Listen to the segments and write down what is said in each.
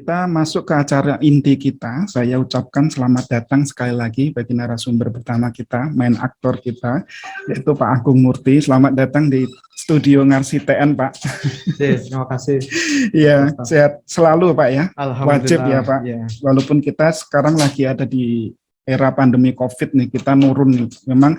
Kita masuk ke acara inti kita. Saya ucapkan selamat datang sekali lagi bagi narasumber pertama kita, main aktor kita, yaitu Pak Agung Murti. Selamat datang di studio Ngarsi TN, Pak. Terima kasih. Iya, sehat selalu, Pak ya. Alhamdulillah. Wajib ya, Pak. Ya. Walaupun kita sekarang lagi ada di era pandemi COVID nih, kita nurun nih. Memang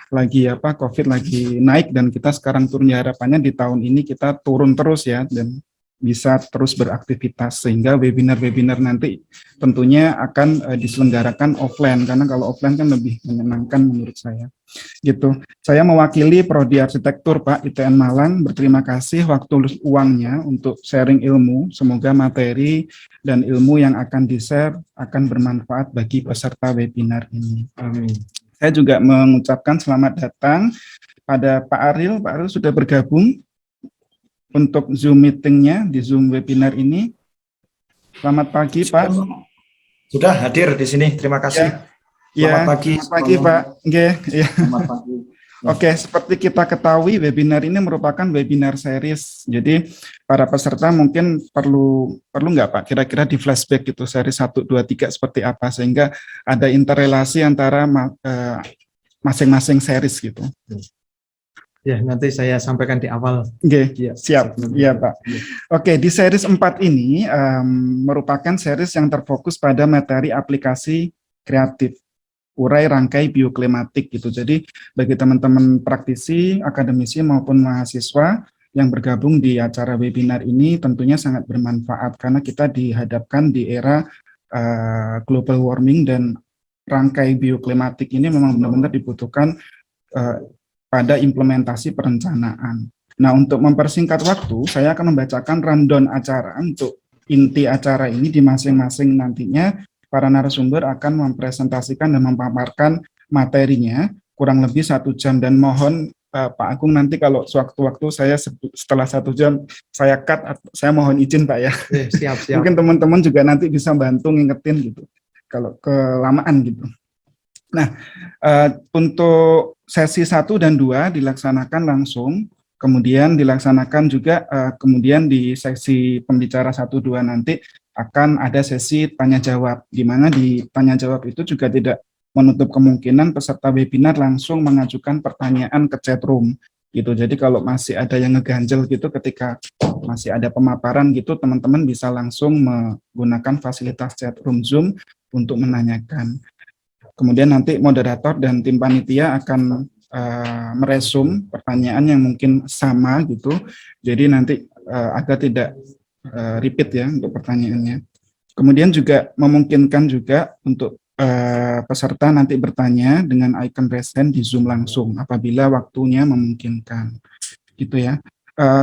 lagi COVID lagi naik dan kita sekarang turun, ya harapannya di tahun ini kita turun terus ya dan bisa terus beraktivitas sehingga webinar-webinar nanti tentunya akan diselenggarakan offline, karena kalau offline kan lebih menyenangkan menurut saya. Gitu. Saya mewakili Prodi Arsitektur Pak ITN Malang, berterima kasih waktu uangnya untuk sharing ilmu. Semoga materi dan ilmu yang akan di-share akan bermanfaat bagi peserta webinar ini. Amin. Saya juga mengucapkan selamat datang pada Pak Ariel. Pak Ariel sudah bergabung untuk Zoom meetingnya di Zoom webinar ini. Selamat pagi, Pak. Sudah hadir di sini. Terima kasih. Ya. Selamat pagi. Selamat pagi, Pak. Ya. Selamat pagi. Oke, seperti kita ketahui, webinar ini merupakan webinar series. Jadi, para peserta mungkin perlu nggak, Pak? Kira-kira di flashback gitu, seri 1, 2, 3 seperti apa, sehingga ada interrelasi antara masing-masing series gitu. Ya, nanti saya sampaikan di awal. Oke, ya, siap. Iya, Pak. Ya. Oke, di series 4 ini merupakan series yang terfokus pada materi aplikasi kreatif, urai rangkai bioklimatik gitu. Jadi, bagi teman-teman praktisi, akademisi maupun mahasiswa yang bergabung di acara webinar ini tentunya sangat bermanfaat karena kita dihadapkan di era global warming dan rangkai bioklimatik ini memang benar-benar dibutuhkan pada implementasi perencanaan. Nah, untuk mempersingkat waktu, saya akan membacakan rundown acara untuk inti acara ini di masing-masing nantinya. Para narasumber akan mempresentasikan dan memaparkan materinya kurang lebih 1 jam dan mohon Pak Agung nanti kalau sewaktu-waktu saya setelah 1 jam saya cut, saya mohon izin Pak ya. Siap. Mungkin teman-teman juga nanti bisa bantu ngingetin gitu kalau kelamaan gitu. Nah, untuk sesi 1 dan 2 dilaksanakan langsung, kemudian dilaksanakan juga kemudian di sesi pembicara 1, 2 nanti akan ada sesi tanya jawab, di mana di tanya jawab itu juga tidak menutup kemungkinan peserta webinar langsung mengajukan pertanyaan ke chat room gitu. Jadi kalau masih ada yang ngeganjel gitu ketika masih ada pemaparan gitu, teman-teman bisa langsung menggunakan fasilitas chat room Zoom untuk menanyakan. Kemudian nanti moderator dan tim panitia akan meresum pertanyaan yang mungkin sama gitu. Jadi nanti agar tidak repeat ya untuk pertanyaannya. Kemudian juga memungkinkan juga untuk peserta nanti bertanya dengan icon raise hand di Zoom langsung apabila waktunya memungkinkan. Gitu ya.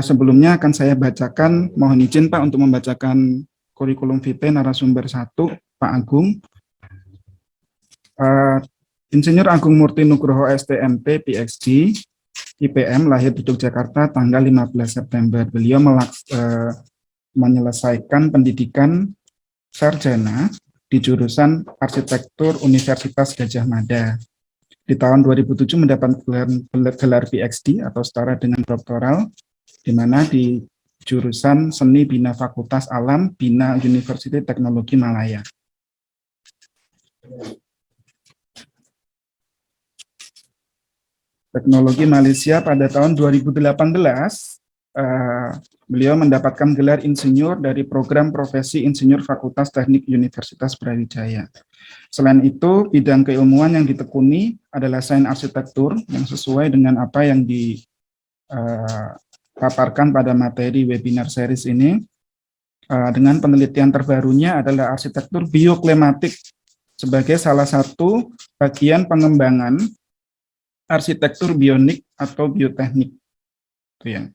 Sebelumnya akan saya bacakan, mohon izin Pak untuk membacakan kurikulum vitae narasumber 1, Pak Agung. Insinyur Agung Murti Nugroho STMP PhD IPM, lahir di Yogyakarta tanggal 15 September. Beliau menyelesaikan pendidikan sarjana di jurusan Arsitektur Universitas Gadjah Mada. Di tahun 2007 mendapat gelar PhD atau setara dengan doktoral, di mana di jurusan Seni Bina Fakultas Alam Bina University Teknologi Malaya. Teknologi Malaysia pada tahun 2018, beliau mendapatkan gelar insinyur dari program profesi insinyur Fakultas Teknik Universitas Brawijaya. Selain itu, bidang keilmuan yang ditekuni adalah sains arsitektur yang sesuai dengan apa yang dipaparkan pada materi webinar series ini. Dengan penelitian terbarunya adalah arsitektur bioklimatik sebagai salah satu bagian pengembangan arsitektur bionik atau bioteknik. Itu ya.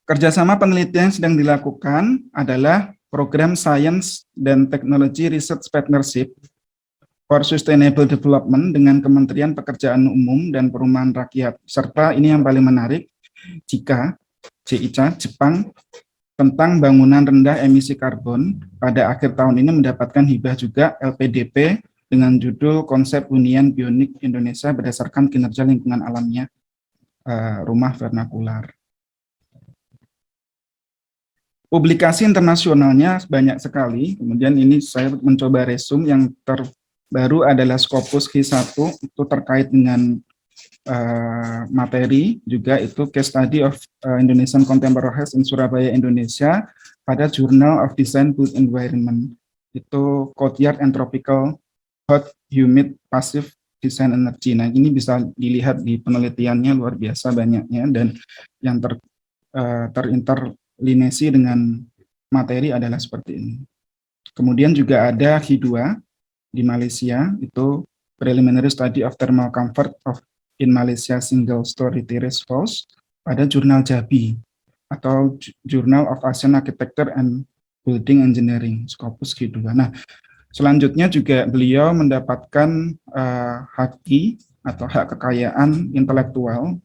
Kerjasama penelitian yang sedang dilakukan adalah program Science dan Technology Research Partnership for Sustainable Development dengan Kementerian Pekerjaan Umum dan Perumahan Rakyat, serta ini yang paling menarik, JICA, Jepang, tentang bangunan rendah emisi karbon. Pada akhir tahun ini mendapatkan hibah juga LPDP dengan judul Konsep Hunian Bionik Indonesia berdasarkan kinerja lingkungan alamnya rumah vernakular. publikasi internasionalnya banyak sekali. Kemudian ini saya mencoba resume yang terbaru adalah Scopus Q1 itu terkait dengan materi, juga itu case study of Indonesian Contemporary Health in Surabaya, Indonesia pada Journal of Design Built Environment. Itu courtyard and tropical hot humid passive design energy. Nah, ini bisa dilihat di penelitiannya luar biasa banyaknya, dan yang terinterlinesi dengan materi adalah seperti ini. Kemudian juga ada Q2 di Malaysia, itu preliminary study of thermal comfort of in Malaysia single story terrace house pada jurnal JABI atau Journal of Asian Architecture and Building Engineering, Scopus Q2. Nah, selanjutnya juga beliau mendapatkan haki atau hak kekayaan intelektual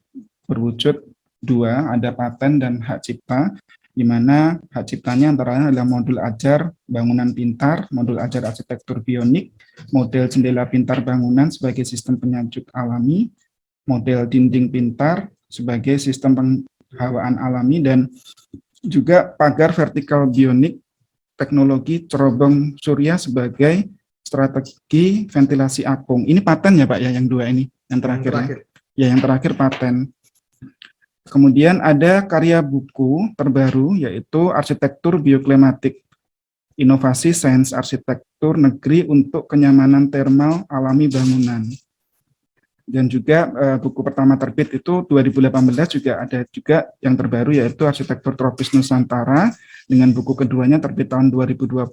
berwujud dua, ada paten dan hak cipta, di mana hak ciptanya antara lain adalah modul ajar bangunan pintar, modul ajar arsitektur bionik, model jendela pintar bangunan sebagai sistem penyajuk alami, model dinding pintar sebagai sistem penghawaan alami, dan juga pagar vertikal bionik teknologi cerobong surya sebagai strategi ventilasi apung. Ini paten ya Pak ya, yang dua ini, yang terakhir. Ya, yang terakhir paten. Kemudian ada karya buku terbaru yaitu Arsitektur Bioklimatik, Inovasi Sains Arsitektur Negeri untuk Kenyamanan Termal Alami Bangunan. Dan juga buku pertama terbit itu 2018 juga ada juga yang terbaru yaitu Arsitektur Tropis Nusantara, dengan buku keduanya terbit tahun 2020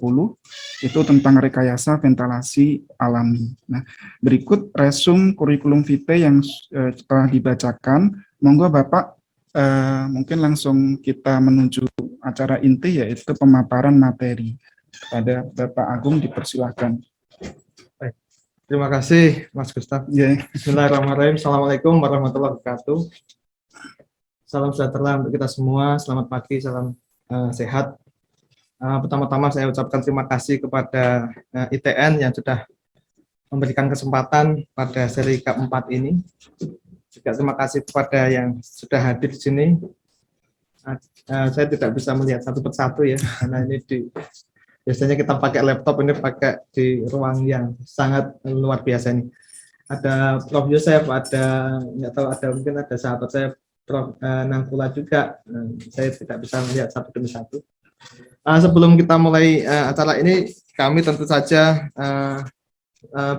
itu tentang rekayasa ventilasi alami. Nah, berikut resume kurikulum vitae yang telah dibacakan. Monggo Bapak, mungkin langsung kita menuju acara inti yaitu pemaparan materi. Kepada Bapak Agung dipersilahkan. Terima kasih Mas Gustaf. Bismillahirrahmanirrahim. Assalamualaikum warahmatullahi wabarakatuh. Salam sejahtera untuk kita semua. Selamat pagi, salam sehat. Pertama-tama saya ucapkan terima kasih kepada ITN yang sudah memberikan kesempatan pada seri keempat ini. Juga terima kasih kepada yang sudah hadir di sini. Saya tidak bisa melihat satu persatu ya, karena ini biasanya kita pakai laptop, ini pakai di ruang yang sangat luar biasa ini. Ada Prof. Yosef, ada nggak tahu, ada mungkin ada sahabat saya Prof. Nangkula juga. Saya tidak bisa melihat satu demi satu. Sebelum kita mulai acara ini, kami tentu saja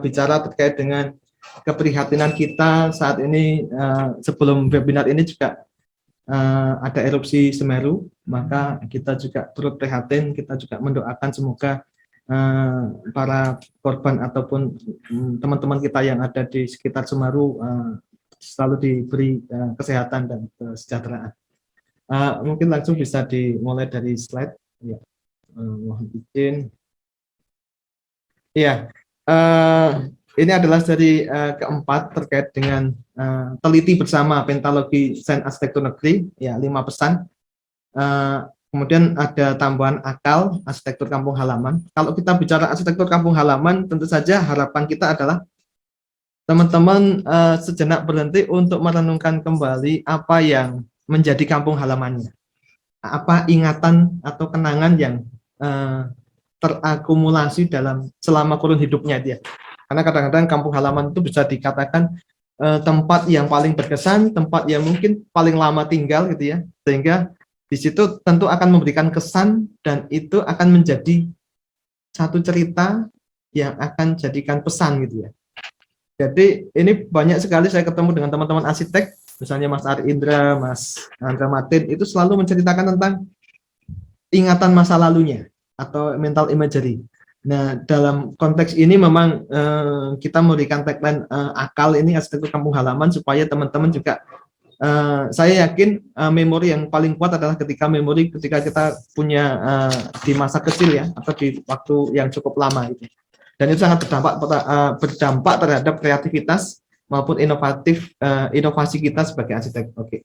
bicara terkait dengan keprihatinan kita saat ini. Sebelum webinar ini juga ada erupsi Semeru, maka kita juga turut prihatin, kita juga mendoakan semoga para korban ataupun teman-teman kita yang ada di sekitar Semeru selalu diberi kesehatan dan kesejahteraan. Mungkin langsung bisa dimulai dari slide. Ya, mohon izin. Iya, ini adalah seri keempat terkait dengan teliti bersama Pentalogi Sains Arsitektur Negeri, ya 5 pesan. Kemudian ada tambahan akal arsitektur kampung halaman. Kalau kita bicara arsitektur kampung halaman, tentu saja harapan kita adalah teman-teman sejenak berhenti untuk merenungkan kembali apa yang menjadi kampung halamannya. Apa ingatan atau kenangan yang terakumulasi selama kurun hidupnya dia. Karena kadang-kadang kampung halaman itu bisa dikatakan tempat yang paling berkesan, tempat yang mungkin paling lama tinggal gitu ya, sehingga di situ tentu akan memberikan kesan dan itu akan menjadi satu cerita yang akan jadikan pesan gitu ya. Jadi ini banyak sekali saya ketemu dengan teman-teman arsitek, misalnya Mas Ari Indra, Mas Andra Martin, itu selalu menceritakan tentang ingatan masa lalunya atau mental imagery. Nah, dalam konteks ini memang kita memberikan tagline akal ini arsitektur kampung halaman supaya teman-teman juga saya yakin memori yang paling kuat adalah ketika kita punya di masa kecil ya, atau di waktu yang cukup lama itu. Dan itu sangat berdampak terhadap kreativitas maupun inovasi kita sebagai arsitek. Oke.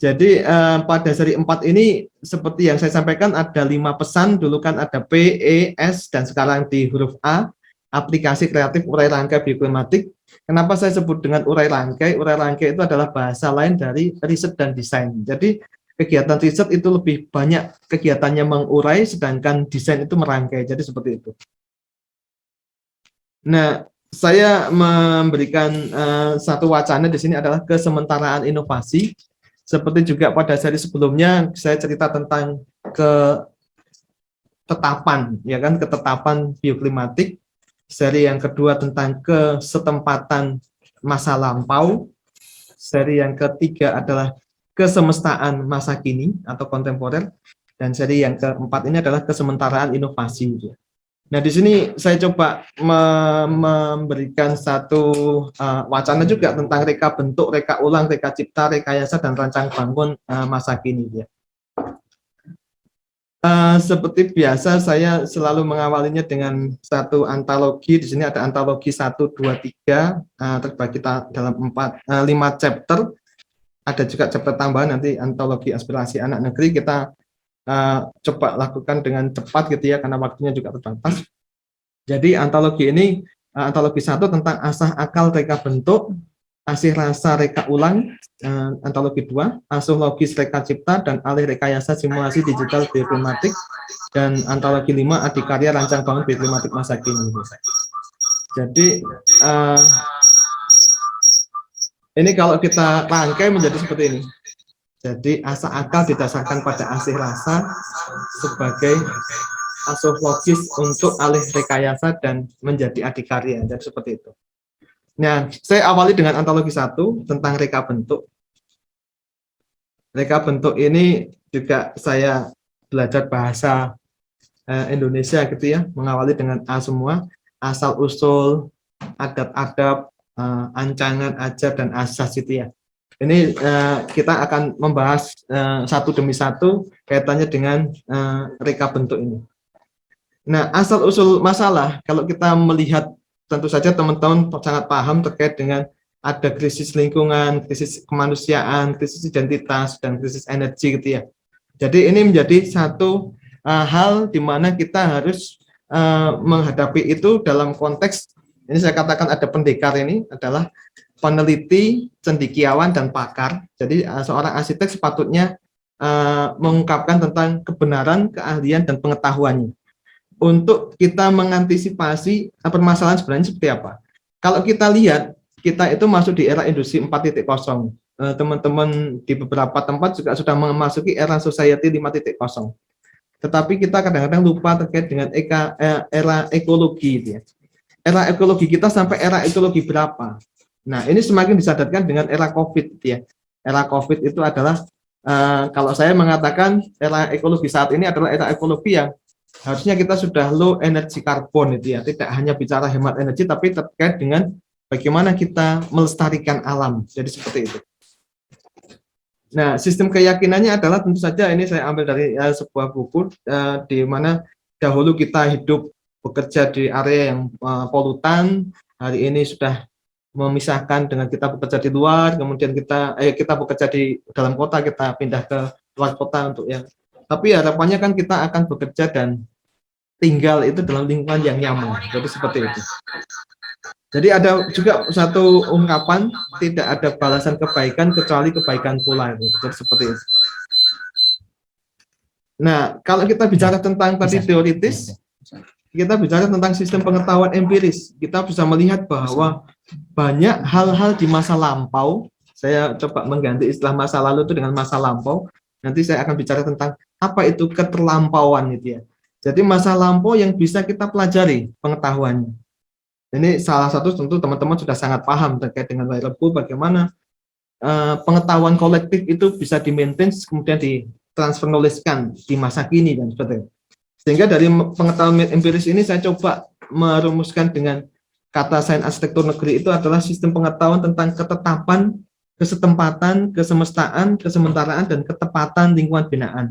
Jadi pada seri 4 ini seperti yang saya sampaikan ada 5 pesan. Dulu kan ada P, E, S, dan sekarang di huruf A, aplikasi kreatif urai rangkai bioklimatik. Kenapa saya sebut dengan urai rangkai? Urai rangkai itu adalah bahasa lain dari riset dan desain. Jadi kegiatan riset itu lebih banyak kegiatannya mengurai, sedangkan desain itu merangkai. Jadi seperti itu. Nah, saya memberikan satu wacana di sini adalah kesementaraan inovasi. Seperti juga pada seri sebelumnya saya cerita tentang ketetapan, ya kan, ketetapan bioklimatik. Seri yang kedua tentang kesetempatan masa lampau. Seri yang ketiga adalah kesemestaan masa kini atau kontemporer. Dan seri yang keempat ini adalah kesementaraan inovasi. Nah, di sini saya coba memberikan satu wacana juga tentang reka bentuk, reka ulang, reka cipta, rekayasa, dan rancang bangun masa kini. Ya. Seperti biasa, saya selalu mengawalinya dengan satu antologi. Di sini ada antologi 1, 2, 3, terbagi dalam 5 chapter. Ada juga chapter tambahan nanti antologi aspirasi anak negeri. Kita coba lakukan dengan cepat gitu ya, karena waktunya juga terbatas. Jadi antologi ini, antologi 1 tentang asah akal reka bentuk, asih rasa reka ulang, antologi 2, asuh logis reka cipta, dan alih rekayasa simulasi digital bioklimatik, dan antologi 5, adikarya rancang bangun bioklimatik masa kini. Jadi ini kalau kita rangkai menjadi seperti ini. Jadi asah akal didasarkan pada asih rasa sebagai asuh logis untuk alih rekayasa dan menjadi adikarya. Jadi seperti itu. Nah, saya awali dengan antologi 1 tentang reka bentuk. Reka bentuk ini juga saya belajar bahasa Indonesia gitu ya, mengawali dengan A semua, asal usul, adab-adab, ancangan, ajar, dan asas itu ya. Ini kita akan membahas satu demi satu kaitannya dengan reka bentuk ini. Nah, asal-usul masalah, kalau kita melihat, tentu saja teman-teman sangat paham terkait dengan ada krisis lingkungan, krisis kemanusiaan, krisis identitas, dan krisis energi gitu ya. Jadi ini menjadi satu hal di mana kita harus menghadapi itu dalam konteks, ini saya katakan ada pendekar ini, adalah peneliti, cendekiawan, dan pakar. Jadi seorang arsitek sepatutnya mengungkapkan tentang kebenaran, keahlian, dan pengetahuannya. Untuk kita mengantisipasi permasalahan sebenarnya seperti apa. Kalau kita lihat, kita itu masuk di era industri 4.0. Teman-teman di beberapa tempat juga sudah memasuki era society 5.0. Tetapi kita kadang-kadang lupa terkait dengan era ekologi. Gitu ya. Era ekologi kita sampai era ekologi berapa? Nah, ini semakin disadarkan dengan era COVID. Gitu ya. Era COVID itu adalah, kalau saya mengatakan era ekologi saat ini adalah era ekologi yang harusnya kita sudah low energy carbon itu ya, tidak hanya bicara hemat energi, tapi terkait dengan bagaimana kita melestarikan alam. Jadi seperti itu. Nah, sistem keyakinannya adalah tentu saja ini saya ambil dari sebuah buku di mana dahulu kita hidup bekerja di area yang polutan, hari ini sudah memisahkan dengan kita bekerja di luar, kemudian kita bekerja di dalam kota, kita pindah ke luar kota untuk yang, tapi harapannya kan kita akan bekerja dan tinggal itu dalam lingkungan yang nyaman. Jadi seperti itu. Jadi ada juga satu ungkapan, tidak ada balasan kebaikan kecuali kebaikan pula. Jadi seperti itu. Nah, kalau kita bicara tentang tadi teoritis, kita bicara tentang sistem pengetahuan empiris. Kita bisa melihat bahwa banyak hal-hal di masa lampau, saya coba mengganti istilah masa lalu itu dengan masa lampau. Nanti saya akan bicara tentang apa itu keterlampauan gitu ya. Jadi masa lampau yang bisa kita pelajari pengetahuannya. Ini salah satu tentu teman-teman sudah sangat paham terkait dengan wearable, bagaimana pengetahuan kolektif itu bisa di-maintain kemudian ditransfer knowledge-kan di masa kini dan sebagainya. Sehingga dari pengetahuan empiris ini saya coba merumuskan dengan kata sains arsitektur negeri itu adalah sistem pengetahuan tentang ketetapan, kesetempatan, kesemestaan, kesementaraan, dan ketepatan lingkungan binaan.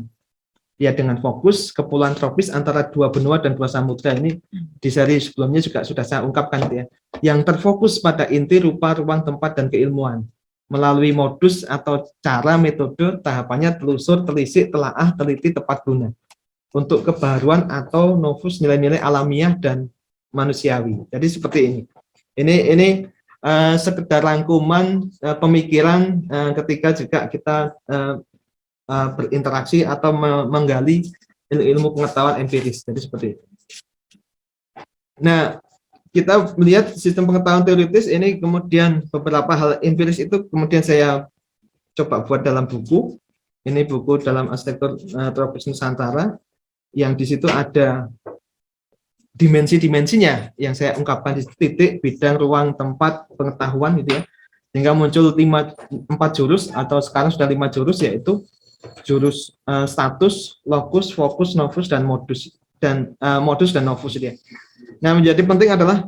Ya, dengan fokus kepulauan tropis antara 2 benua dan 2 samudra. Ini di seri sebelumnya juga sudah saya ungkapkan ya. Yang terfokus pada inti, rupa, ruang, tempat, dan keilmuan. Melalui modus atau cara, metode, tahapannya telusur, telisik, telaah, teliti, tepat guna. Untuk kebaruan atau novus nilai-nilai alamiah dan manusiawi. Jadi seperti ini. Ini sekedar rangkuman pemikiran ketika juga kita berinteraksi atau menggali ilmu pengetahuan empiris. Jadi seperti itu. Nah, kita melihat sistem pengetahuan teoritis ini, kemudian beberapa hal empiris itu kemudian saya coba buat dalam buku. Ini buku dalam arsitektur tropis Nusantara, yang di situ ada dimensi-dimensinya yang saya ungkapkan di titik, bidang, ruang, tempat, pengetahuan gitu ya. Sehingga muncul 4 jurus, atau sekarang sudah 5 jurus, yaitu jurus status, lokus, fokus, novus, dan modus dan novus gitu ya. Nah, menjadi penting adalah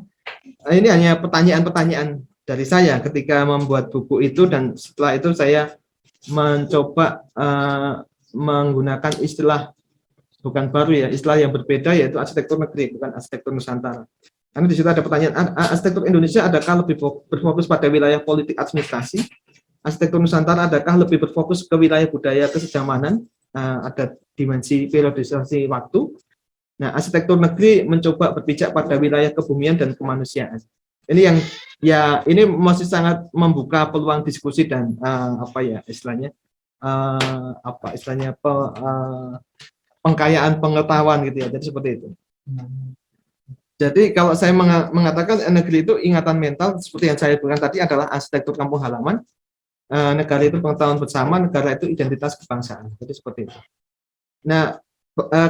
ini hanya pertanyaan-pertanyaan dari saya ketika membuat buku itu, dan setelah itu saya mencoba menggunakan istilah bukan baru ya, istilah yang berbeda, yaitu arsitektur negeri, bukan arsitektur Nusantara. Karena di situ ada pertanyaan, arsitektur Indonesia adakah lebih berfokus pada wilayah politik administrasi? Arsitektur Nusantara adakah lebih berfokus ke wilayah budaya kesejamanan? Ada dimensi periodisasi waktu. Nah, arsitektur negeri mencoba berpijak pada wilayah kebumian dan kemanusiaan. Ini yang ya, ini masih sangat membuka peluang diskusi dan pengkayaan pengetahuan gitu ya. Jadi seperti itu. Jadi kalau saya mengatakan negeri itu ingatan mental, seperti yang saya bilang tadi, adalah arsitektur kampung halaman. Negara itu pengetahuan bersama, negara itu identitas kebangsaan. Jadi seperti itu. Nah,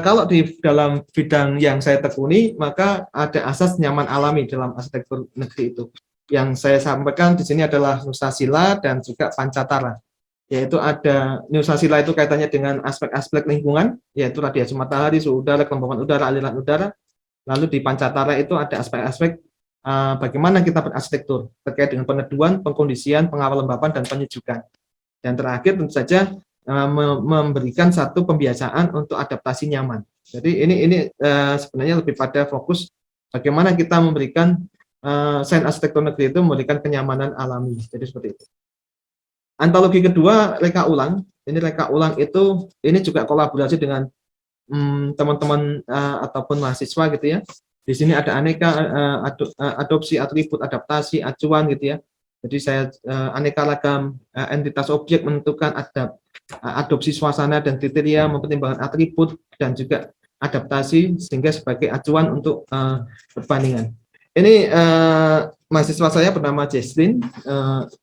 kalau di dalam bidang yang saya tekuni, maka ada asas nyaman alami dalam arsitektur negeri itu. Yang saya sampaikan di sini adalah Nusasila dan juga Pancatara. Yaitu ada Nusasila itu kaitannya dengan aspek-aspek lingkungan, yaitu radiasi matahari, suhu udara, kelembapan udara, aliran udara. Lalu di Pancatara itu ada aspek-aspek bagaimana kita berarsitektur terkait dengan peneduhan, pengkondisian, pengawal lembapan, dan penyejukan. Dan terakhir tentu saja memberikan satu pembiasaan untuk adaptasi nyaman. Jadi ini sebenarnya lebih pada fokus bagaimana kita memberikan sains arsitektur negeri itu memberikan kenyamanan alami. Jadi seperti itu. Antologi kedua, reka ulang. Ini reka ulang itu ini juga kolaborasi dengan teman-teman ataupun mahasiswa gitu ya. Di sini ada aneka adopsi, atribut, adaptasi, acuan gitu ya. Jadi saya aneka ragam entitas objek menentukan adopsi suasana dan kriteria, mempertimbangkan atribut dan juga adaptasi sehingga sebagai acuan untuk perbandingan. Ini mahasiswa saya bernama Jesslyn,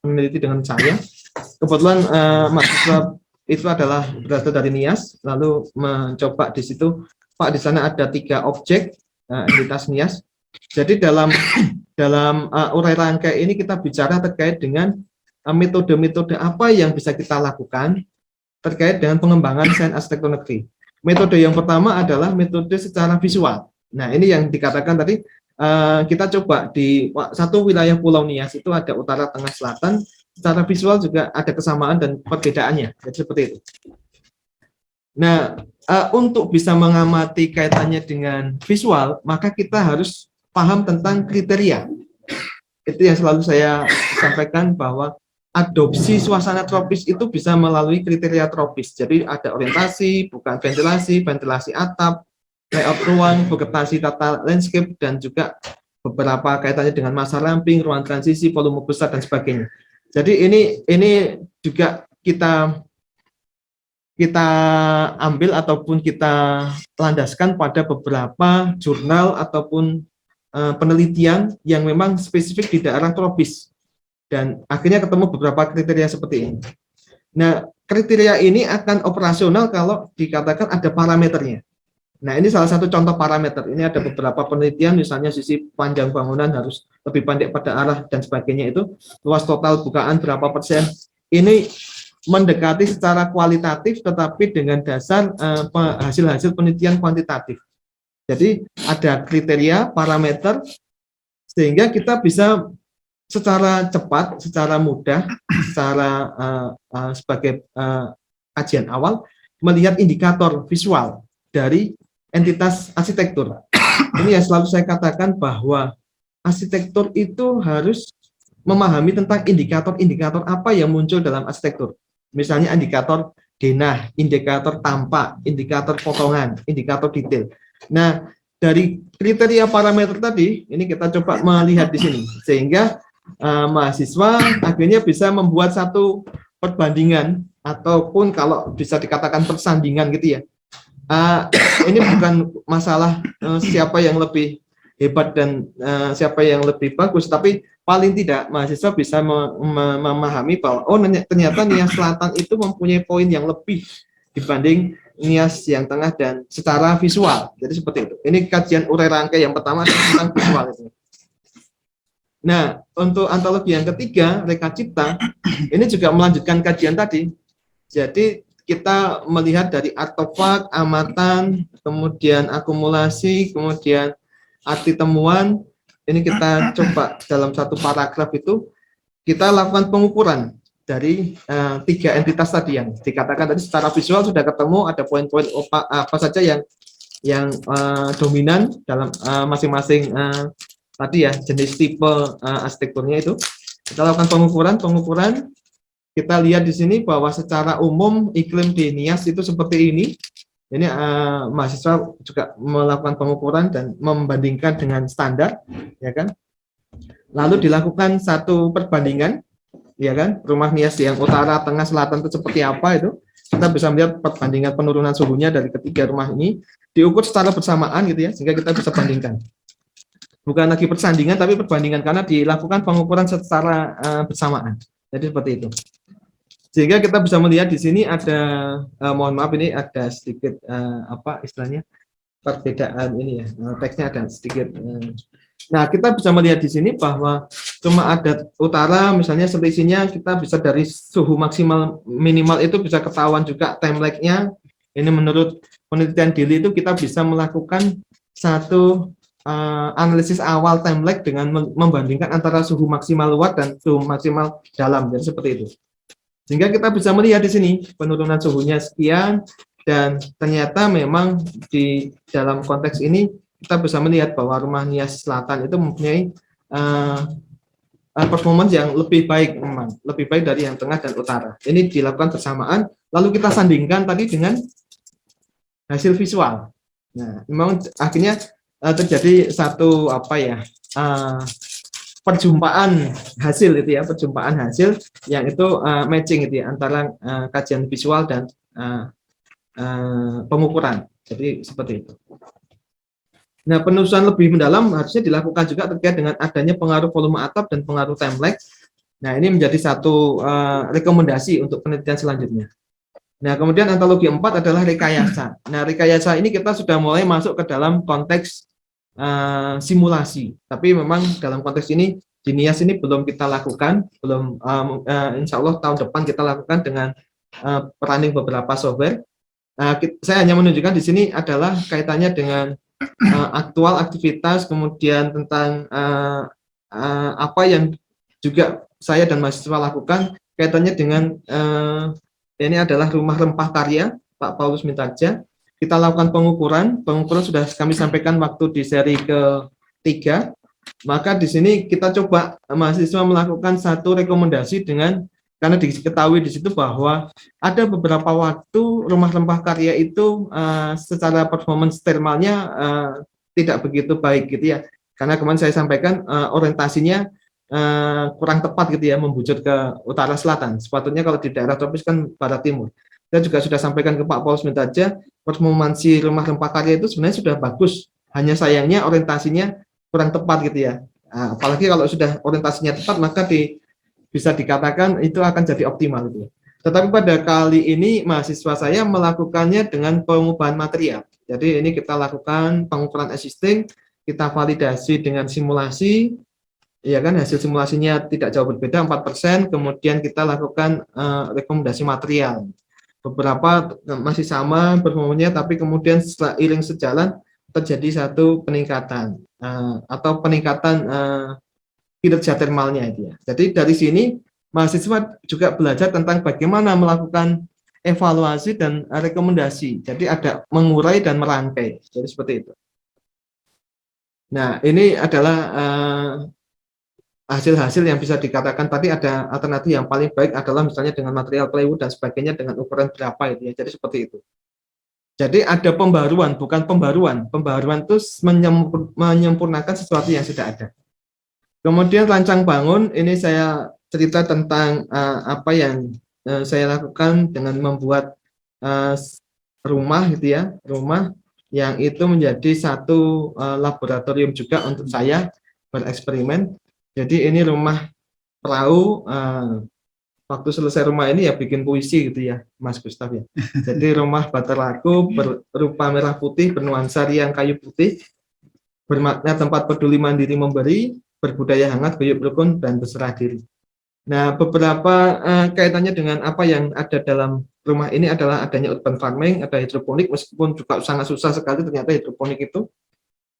meneliti dengan saya. Kebetulan mahasiswa itu adalah berasal dari NIAS, lalu mencoba di situ, Pak, di sana ada 3 objek entitas NIAS. Jadi dalam urai rangkai ini kita bicara terkait dengan metode-metode apa yang bisa kita lakukan terkait dengan pengembangan sains arsitektur negeri. Metode yang pertama adalah metode secara visual. Nah, ini yang dikatakan tadi, kita coba di satu wilayah Pulau Nias itu ada utara, tengah, selatan. Secara visual juga ada kesamaan dan perbedaannya. Jadi seperti itu. Nah, untuk bisa mengamati kaitannya dengan visual, maka kita harus paham tentang kriteria. Itu yang selalu saya sampaikan, bahwa adopsi suasana tropis itu bisa melalui kriteria tropis. Jadi ada orientasi, bukan ventilasi atap, layout ruang, vegetasi tata landscape, dan juga beberapa kaitannya dengan masa ramping, ruang transisi, volume besar, dan sebagainya. Jadi ini juga kita ambil ataupun kita landaskan pada beberapa jurnal ataupun penelitian yang memang spesifik di daerah tropis, dan akhirnya ketemu beberapa kriteria seperti ini. Nah, kriteria ini akan operasional kalau dikatakan ada parameternya. Nah, ini salah satu contoh parameter. Ini ada beberapa penelitian, misalnya sisi panjang bangunan harus lebih pendek pada arah dan sebagainya, itu luas total bukaan berapa persen. Ini mendekati secara kualitatif tetapi dengan dasar hasil-hasil penelitian kuantitatif. Jadi ada kriteria, parameter, sehingga kita bisa secara cepat, secara mudah, secara sebagai kajian awal melihat indikator visual dari entitas arsitektur. Ini yang selalu saya katakan, bahwa arsitektur itu harus memahami tentang indikator-indikator apa yang muncul dalam arsitektur. Misalnya indikator denah, indikator tampak, indikator potongan, indikator detail. Nah, dari kriteria parameter tadi, ini kita coba melihat di sini, sehingga mahasiswa akhirnya bisa membuat satu perbandingan ataupun kalau bisa dikatakan persandingan gitu ya. Ini bukan masalah siapa yang lebih hebat dan siapa yang lebih bagus, tapi paling tidak mahasiswa bisa memahami bahwa ternyata Nias Selatan itu mempunyai poin yang lebih dibanding Nias yang tengah dan secara visual. Jadi seperti itu. Ini kajian urai rangkai yang pertama tentang visual itu. Nah, untuk antologi yang ketiga, Reka Cipta, ini juga melanjutkan kajian tadi. Jadi kita melihat dari artefak, amatan, kemudian akumulasi, kemudian arti temuan. Ini kita coba dalam satu paragraf itu kita lakukan pengukuran dari tiga entitas tadi yang dikatakan tadi. Secara visual sudah ketemu ada poin-poin apa saja yang dominan dalam masing-masing tadi ya jenis tipe arsitekturnya itu. Kita lakukan pengukuran. Kita lihat di sini bahwa secara umum iklim di Nias itu seperti ini. Ini mahasiswa juga melakukan pengukuran dan membandingkan dengan standar, ya kan? Lalu dilakukan satu perbandingan, ya kan? Rumah Nias yang utara, tengah, selatan itu seperti apa itu? Kita bisa melihat perbandingan penurunan suhunya dari ketiga rumah ini diukur secara bersamaan gitu ya, sehingga kita bisa bandingkan. Bukan lagi persandingan tapi perbandingan karena dilakukan pengukuran secara bersamaan. Jadi seperti itu. Sehingga kita bisa melihat di sini ada mohon maaf ini ada sedikit apa istilahnya perbedaan ini ya. Teksnya ada sedikit nah, kita bisa melihat di sini bahwa cuma ada utara misalnya selisihnya kita bisa dari suhu maksimal minimal itu bisa ketahuan juga time lag-nya. Ini menurut penelitian Dili itu kita bisa melakukan satu analisis awal time lag dengan membandingkan antara suhu maksimal luar dan suhu maksimal dalam. Jadi seperti itu. Sehingga kita bisa melihat di sini penurunan suhunya sekian dan ternyata memang di dalam konteks ini kita bisa melihat bahwa rumah Nias Selatan itu mempunyai performance yang lebih baik memang, lebih baik dari yang tengah dan utara. Ini dilakukan bersamaan, lalu kita sandingkan tadi dengan hasil visual. Nah, memang akhirnya terjadi satu apa ya? Perjumpaan hasil itu ya, perjumpaan hasil yang itu matching itu ya antara kajian visual dan pengukuran. Jadi seperti itu. Nah, penelusuran lebih mendalam harusnya dilakukan juga terkait dengan adanya pengaruh volume atap dan pengaruh time lag. Nah, ini menjadi satu rekomendasi untuk penelitian selanjutnya. Nah, kemudian antologi 4 adalah rekayasa. Nah, rekayasa ini kita sudah mulai masuk ke dalam konteks simulasi, tapi memang dalam konteks ini di Nias ini belum kita lakukan, belum insya Allah tahun depan kita lakukan dengan running beberapa software. Saya hanya menunjukkan di sini adalah kaitannya dengan aktual aktivitas, kemudian tentang apa yang juga saya dan mahasiswa lakukan kaitannya dengan ini adalah rumah rempah karya Pak Paulus Mintarja. Kita lakukan pengukuran sudah kami sampaikan waktu di seri ke-3. Maka di sini kita coba mahasiswa melakukan satu rekomendasi dengan karena diketahui di situ bahwa ada beberapa waktu rumah rempah karya itu secara performance thermalnya tidak begitu baik gitu ya. Karena kemarin saya sampaikan orientasinya kurang tepat gitu ya, membujur ke utara selatan. Sepatutnya kalau di daerah tropis kan barat timur. Saya juga sudah sampaikan ke Pak Paulus Mintarja, performansi rumah rempah karya itu sebenarnya sudah bagus, hanya sayangnya orientasinya kurang tepat gitu ya. Apalagi kalau sudah orientasinya tepat, maka bisa dikatakan itu akan jadi optimal gitu ya. Tetapi pada kali ini mahasiswa saya melakukannya dengan pengubahan material. Jadi ini kita lakukan pengukuran existing, kita validasi dengan simulasi, ya kan hasil simulasinya tidak jauh berbeda 4%, kemudian kita lakukan rekomendasi material. Beberapa masih sama performanya, tapi kemudian seiring sejalan terjadi satu peningkatan atau peningkatan kinerja termalnya itu ya. Jadi dari sini mahasiswa juga belajar tentang bagaimana melakukan evaluasi dan rekomendasi. Jadi ada mengurai dan merangkai. Jadi seperti itu. Nah, ini adalah hasil-hasil yang bisa dikatakan tadi ada alternatif yang paling baik adalah misalnya dengan material plywood dan sebagainya dengan ukuran berapa itu ya. Jadi seperti itu. Jadi ada pembaruan, bukan pembaruan. Pembaruan itu menyempurnakan sesuatu yang sudah ada. Kemudian rancang bangun, ini saya cerita tentang apa yang saya lakukan dengan membuat eh, rumah gitu ya, rumah yang itu menjadi satu laboratorium juga untuk saya bereksperimen. Jadi ini rumah perahu, waktu selesai rumah ini ya bikin puisi gitu ya, Mas Gustaf ya. Jadi rumah bata laku berupa merah putih bernuansa riang kayu putih, bermakna tempat peduli mandiri memberi, berbudaya hangat, guyup rukun, dan berserah diri. Nah, beberapa kaitannya dengan apa yang ada dalam rumah ini adalah adanya urban farming, ada hidroponik, meskipun juga sangat susah sekali ternyata hidroponik itu.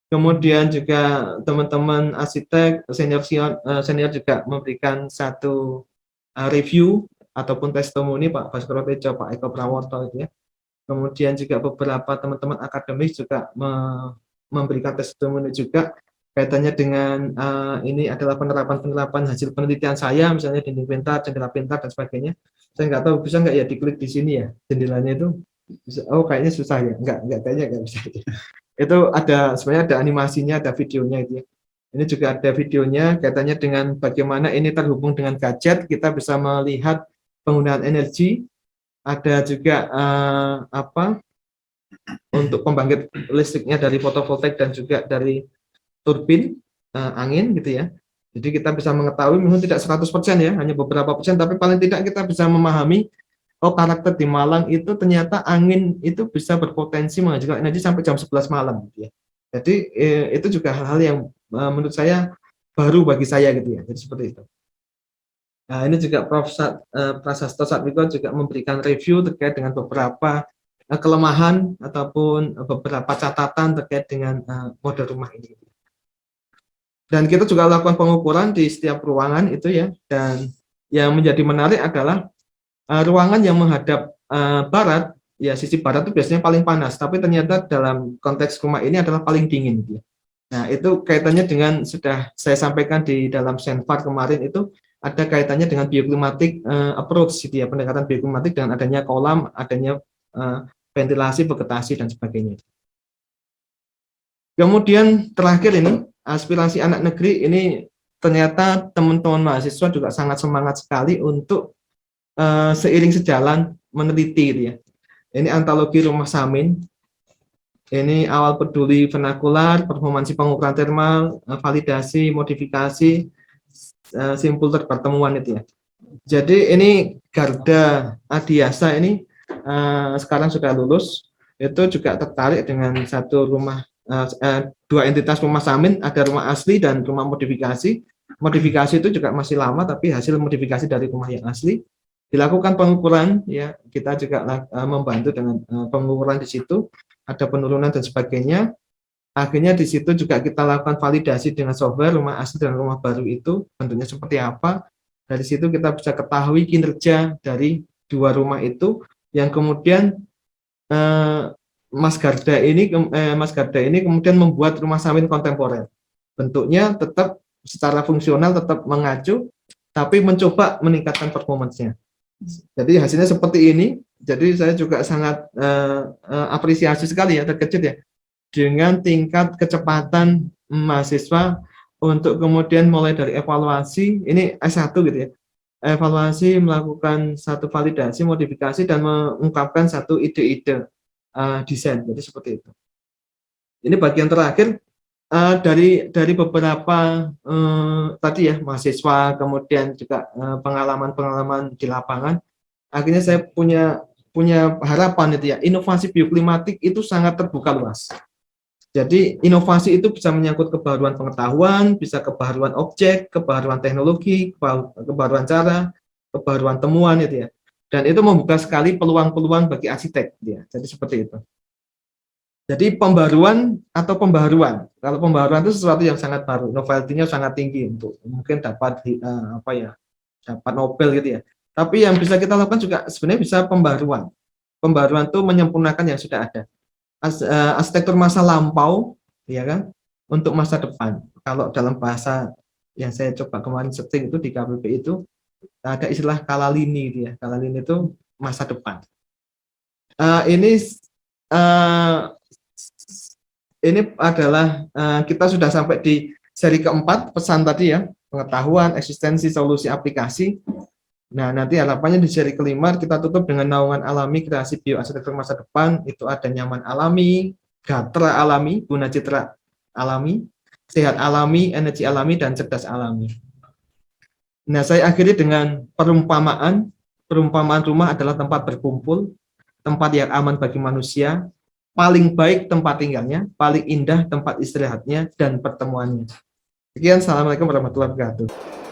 Kemudian juga teman-teman arsitek senior juga memberikan satu review ataupun testimoni Pak Baskoro Tejo, Pak Eko Prawoto itu ya. Kemudian juga beberapa teman-teman akademis juga memberikan testimoni juga kaitannya dengan ini adalah penerapan hasil penelitian saya, misalnya dinding pintar, jendela pintar, dan sebagainya. Saya nggak tahu bisa nggak ya diklik di sini ya jendelanya itu. Oh kayaknya susah ya, nggak kayaknya nggak bisa. Itu ada sebenarnya ada animasinya, ada videonya itu ya. Ini juga ada videonya kaitannya dengan bagaimana ini terhubung dengan gadget, kita bisa melihat penggunaan energi, ada juga untuk pembangkit listriknya dari fotovoltaik dan juga dari turbin angin gitu ya. Jadi kita bisa mengetahui memang tidak 100% ya, hanya beberapa persen, tapi paling tidak kita bisa memahami karakter di Malang itu ternyata angin itu bisa berpotensi menghasilkan energi sampai jam 11 malam gitu ya. Jadi itu juga hal-hal yang menurut saya baru bagi saya gitu ya. Jadi seperti itu. Nah, ini juga Prof. Prasasto Satmiko juga memberikan review terkait dengan beberapa kelemahan ataupun beberapa catatan terkait dengan model rumah ini. Dan kita juga lakukan pengukuran di setiap ruangan itu ya. Dan yang menjadi menarik adalah ruangan yang menghadap barat, ya sisi barat itu biasanya paling panas, tapi ternyata dalam konteks rumah ini adalah paling dingin. Gitu. Nah itu kaitannya dengan sudah saya sampaikan di dalam Senfar kemarin itu ada kaitannya dengan bioklimatik approach, gitu ya, pendekatan bioklimatik dengan adanya kolam, adanya ventilasi, vegetasi dan sebagainya. Kemudian terakhir ini aspirasi anak negeri ini ternyata teman-teman mahasiswa juga sangat semangat sekali untuk seiring sejalan meneliti gitu ya. Ini antologi rumah samin. Ini awal peduli vernakular, performansi pengukuran termal, validasi, modifikasi, simpul pertemuan itu ya. Jadi ini Garda Adiasa ini sekarang sudah lulus, itu juga tertarik dengan satu rumah, dua entitas rumah samin, ada rumah asli dan rumah modifikasi. Modifikasi itu juga masih lama, tapi hasil modifikasi dari rumah yang asli. Dilakukan pengukuran, ya kita juga membantu dengan pengukuran di situ, ada penurunan dan sebagainya. Akhirnya di situ juga kita lakukan validasi dengan software rumah asli dan rumah baru itu bentuknya seperti apa. Dari situ kita bisa ketahui kinerja dari dua rumah itu, yang kemudian Mas Garda ini kemudian membuat rumah samin kontemporer. Bentuknya tetap secara fungsional tetap mengacu, tapi mencoba meningkatkan performance-nya. Jadi hasilnya seperti ini. Jadi saya juga sangat apresiasi sekali ya, terkejut ya dengan tingkat kecepatan mahasiswa untuk kemudian mulai dari evaluasi, ini S1 gitu ya, evaluasi, melakukan satu validasi, modifikasi, dan mengungkapkan satu ide-ide desain. Jadi seperti itu. Ini bagian terakhir dari beberapa tadi ya mahasiswa, kemudian juga pengalaman-pengalaman di lapangan. Akhirnya saya punya harapan itu ya, inovasi bioklimatik itu sangat terbuka luas. Jadi inovasi itu bisa menyangkut kebaruan pengetahuan, bisa kebaruan objek, kebaruan teknologi, kebaruan cara, kebaruan temuan itu ya. Dan itu membuka sekali peluang-peluang bagi arsitek ya. Jadi seperti itu. Jadi pembaruan atau pembaharuan. Kalau pembaharuan itu sesuatu yang sangat baru, novelty-nya sangat tinggi untuk mungkin dapat dapat Nobel gitu ya. Tapi yang bisa kita lakukan juga sebenarnya bisa pembaruan. Pembaruan itu menyempurnakan yang sudah ada. Arsitektur masa lampau, ya kan, untuk masa depan. Kalau dalam bahasa yang saya coba kemarin setting itu di KPP itu ada istilah kalalini, gitu ya. Kalalini itu masa depan. Ini adalah kita sudah sampai di seri keempat pesan tadi ya, pengetahuan, eksistensi, solusi, aplikasi. Nah, nanti harapannya di seri kelima kita tutup dengan naungan alami kreasi bioarsitektur masa depan. Itu ada nyaman alami, gatra alami, guna citra alami, sehat alami, energi alami, dan cerdas alami. Nah, saya akhiri dengan perumpamaan. Perumpamaan rumah adalah tempat berkumpul, tempat yang aman bagi manusia, paling baik tempat tinggalnya, paling indah tempat istirahatnya dan pertemuannya. Sekian, assalamualaikum warahmatullahi wabarakatuh.